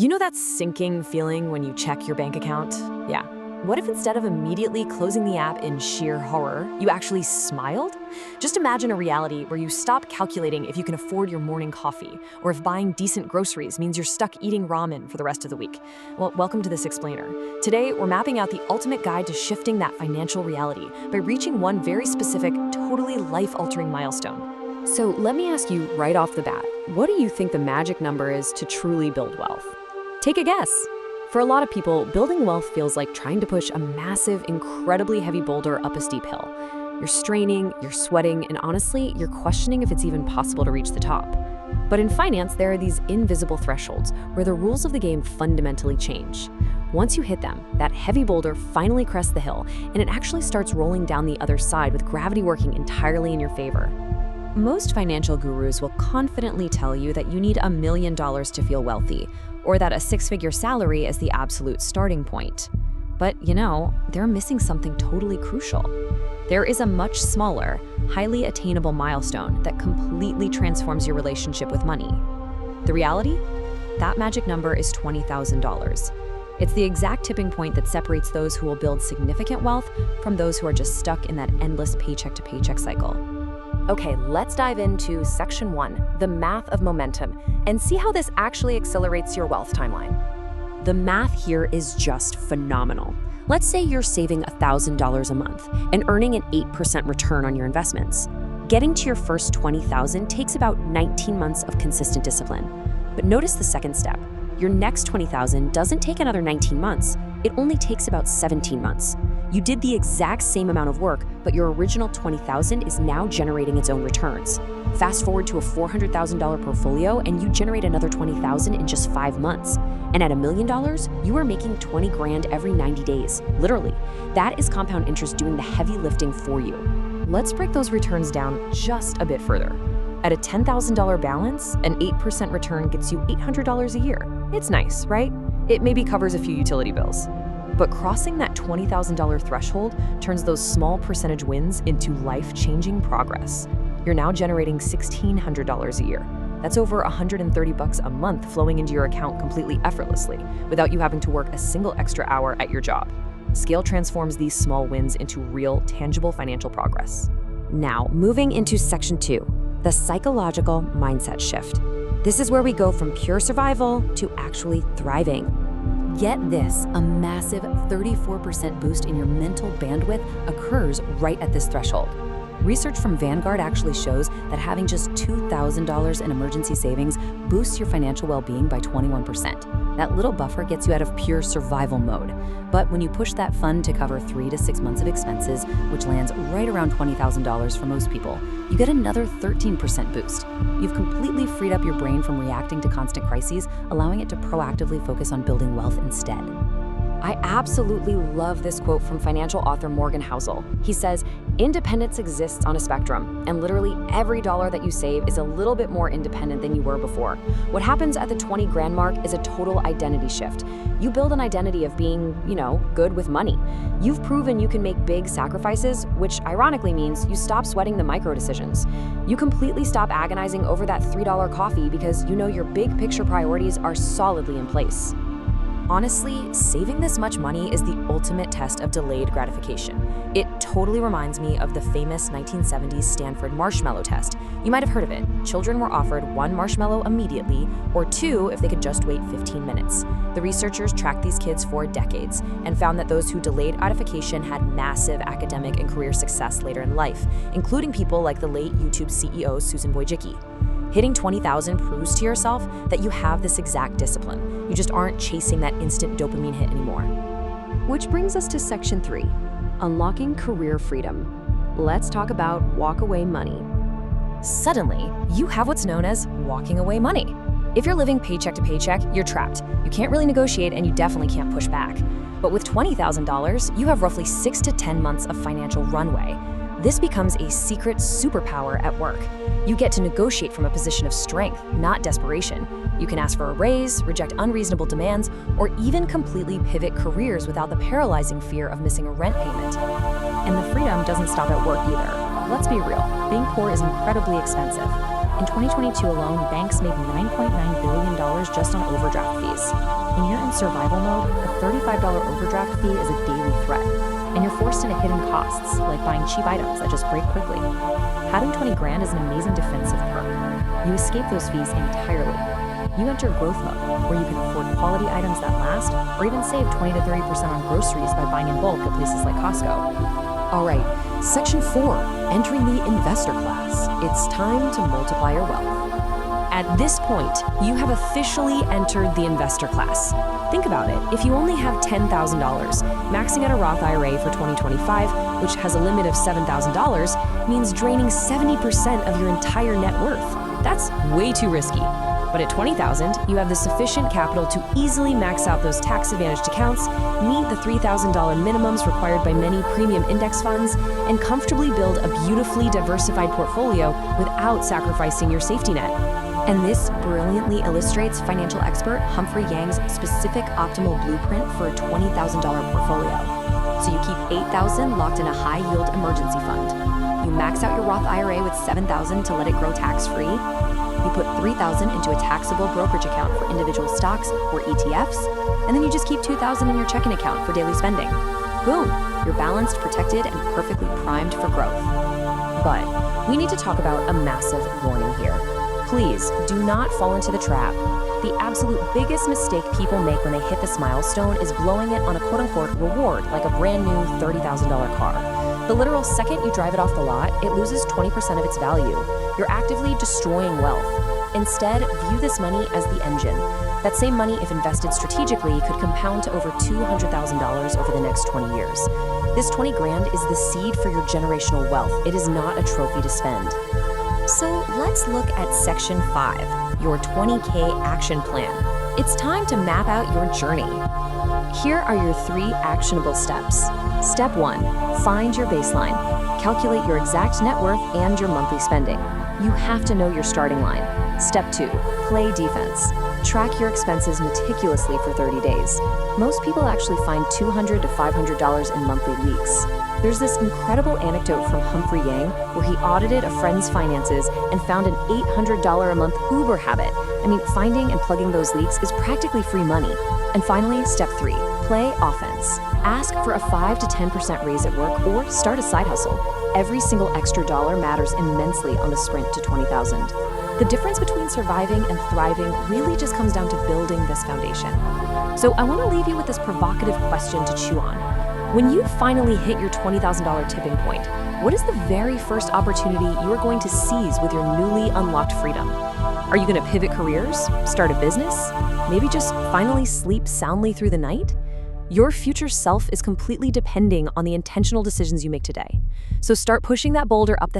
You know that sinking feeling when you check your bank account? Yeah. What if instead of immediately closing the app in sheer horror, you actually smiled? Just imagine a reality where you stop calculating if you can afford your morning coffee, or if buying decent groceries means you're stuck eating ramen for the rest of the week. Well, welcome to This Explainer. Today, we're mapping out the ultimate guide to shifting that financial reality by reaching one very specific, totally life-altering milestone. So let me ask you right off the bat, what do you think the magic number is to truly build wealth? Take a guess. For a lot of people, building wealth feels like trying to push a massive, incredibly heavy boulder up a steep hill. You're straining, you're sweating, and honestly, you're questioning if it's even possible to reach the top. But in finance, there are these invisible thresholds where the rules of the game fundamentally change. Once you hit them, that heavy boulder finally crests the hill, and it actually starts rolling down the other side with gravity working entirely in your favor. Most financial gurus will confidently tell you that you need $1 million to feel wealthy, or that a six-figure salary is the absolute starting point. But, they're missing something totally crucial. There is a much smaller, highly attainable milestone that completely transforms your relationship with money. The reality? That magic number is $20,000. It's the exact tipping point that separates those who will build significant wealth from those who are just stuck in that endless paycheck-to-paycheck cycle. Okay, let's dive into Section 1, the math of momentum, and see how this actually accelerates your wealth timeline. The math here is just phenomenal. Let's say you're saving $1,000 a month and earning an 8% return on your investments. Getting to your first $20,000 takes about 19 months of consistent discipline. But notice the second step. Your next $20,000 doesn't take another 19 months. It only takes about 17 months. You did the exact same amount of work, but your original $20,000 is now generating its own returns. Fast forward to a $400,000 portfolio and you generate another $20,000 in just 5 months. And at $1 million, you are making 20 grand every 90 days. Literally. That is compound interest doing the heavy lifting for you. Let's break those returns down just a bit further. At a $10,000 balance, an 8% return gets you $800 a year. It's nice, right? It maybe covers a few utility bills. But crossing that $20,000 threshold turns those small percentage wins into life-changing progress. You're now generating $1,600 a year. That's over $130 a month flowing into your account completely effortlessly, without you having to work a single extra hour at your job. Scale transforms these small wins into real, tangible financial progress. Now, moving into Section 2, the psychological mindset shift. This is where we go from pure survival to actually thriving. Get this, a massive 34% boost in your mental bandwidth occurs right at this threshold. Research from Vanguard actually shows that having just $2,000 in emergency savings boosts your financial well-being by 21%. That little buffer gets you out of pure survival mode. But when you push that fund to cover 3 to 6 months of expenses, which lands right around $20,000 for most people, you get another 13% boost. You've completely freed up your brain from reacting to constant crises, allowing it to proactively focus on building wealth instead. I absolutely love this quote from financial author Morgan Housel. He says, "Independence exists on a spectrum, and literally every dollar that you save is a little bit more independent than you were before. What happens at the 20 grand mark is a total identity shift. You build an identity of being, good with money. You've proven you can make big sacrifices, which ironically means you stop sweating the micro decisions. You completely stop agonizing over that $3 coffee because you know your big picture priorities are solidly in place." Honestly, saving this much money is the ultimate test of delayed gratification. It totally reminds me of the famous 1970s Stanford marshmallow test. You might have heard of it. Children were offered 1 marshmallow immediately, or 2 if they could just wait 15 minutes. The researchers tracked these kids for decades and found that those who delayed gratification had massive academic and career success later in life, including people like the late YouTube CEO Susan Wojcicki. Hitting 20,000 proves to yourself that you have this exact discipline. You just aren't chasing that instant dopamine hit anymore. Which brings us to Section 3, unlocking career freedom. Let's talk about walk-away money. Suddenly, you have what's known as walking away money. If you're living paycheck to paycheck, you're trapped. You can't really negotiate and you definitely can't push back. But with $20,000, you have roughly 6 to 10 months of financial runway. This becomes a secret superpower at work. You get to negotiate from a position of strength, not desperation. You can ask for a raise, reject unreasonable demands, or even completely pivot careers without the paralyzing fear of missing a rent payment. And the freedom doesn't stop at work either. Let's be real, being poor is incredibly expensive. In 2022 alone, banks made $9.9 billion just on overdraft fees. in survival mode, a $35 overdraft fee is a daily threat, and you're forced into hidden costs, like buying cheap items that just break quickly. Having 20 grand is an amazing defensive perk. You escape those fees entirely. You enter growth mode, where you can afford quality items that last, or even save 20 to 30% on groceries by buying in bulk at places like Costco. All right, Section 4, entering the investor class. It's time to multiply your wealth. At this point, you have officially entered the investor class. Think about it. If you only have $10,000, maxing out a Roth IRA for 2025, which has a limit of $7,000, means draining 70% of your entire net worth. That's way too risky. But at $20,000, you have the sufficient capital to easily max out those tax-advantaged accounts, meet the $3,000 minimums required by many premium index funds, and comfortably build a beautifully diversified portfolio without sacrificing your safety net. And this brilliantly illustrates financial expert Humphrey Yang's specific optimal blueprint for a $20,000 portfolio. So you keep $8,000 locked in a high-yield emergency fund. You max out your Roth IRA with $7,000 to let it grow tax-free. You put $3,000 into a taxable brokerage account for individual stocks or ETFs, and then you just keep $2,000 in your checking account for daily spending. Boom, you're balanced, protected, and perfectly primed for growth. But we need to talk about a massive warning here. Please do not fall into the trap. The absolute biggest mistake people make when they hit this milestone is blowing it on a quote-unquote reward, like a brand new $30,000 car. The literal second you drive it off the lot, it loses 20% of its value. You're actively destroying wealth. Instead, view this money as the engine. That same money, if invested strategically, could compound to over $200,000 over the next 20 years. This 20 grand is the seed for your generational wealth. It is not a trophy to spend. So let's look at Section 5, your 20K action plan. It's time to map out your journey. Here are your 3 actionable steps. Step 1, find your baseline. Calculate your exact net worth and your monthly spending. You have to know your starting line. Step 2, play defense. Track your expenses meticulously for 30 days. Most people actually find $200 to $500 in monthly leaks. There's this incredible anecdote from Humphrey Yang where he audited a friend's finances and found an $800 a month Uber habit. I mean, finding and plugging those leaks is practically free money. And finally, step 3, play offense. Ask for a 5 to 10% raise at work or start a side hustle. Every single extra dollar matters immensely on the sprint to 20,000. The difference between surviving and thriving really just comes down to building this foundation. So I want to leave you with this provocative question to chew on. When you finally hit your $20,000 tipping point, what is the very first opportunity you are going to seize with your newly unlocked freedom? Are you going to pivot careers, start a business, maybe just finally sleep soundly through the night? Your future self is completely depending on the intentional decisions you make today. So start pushing that boulder up the hill.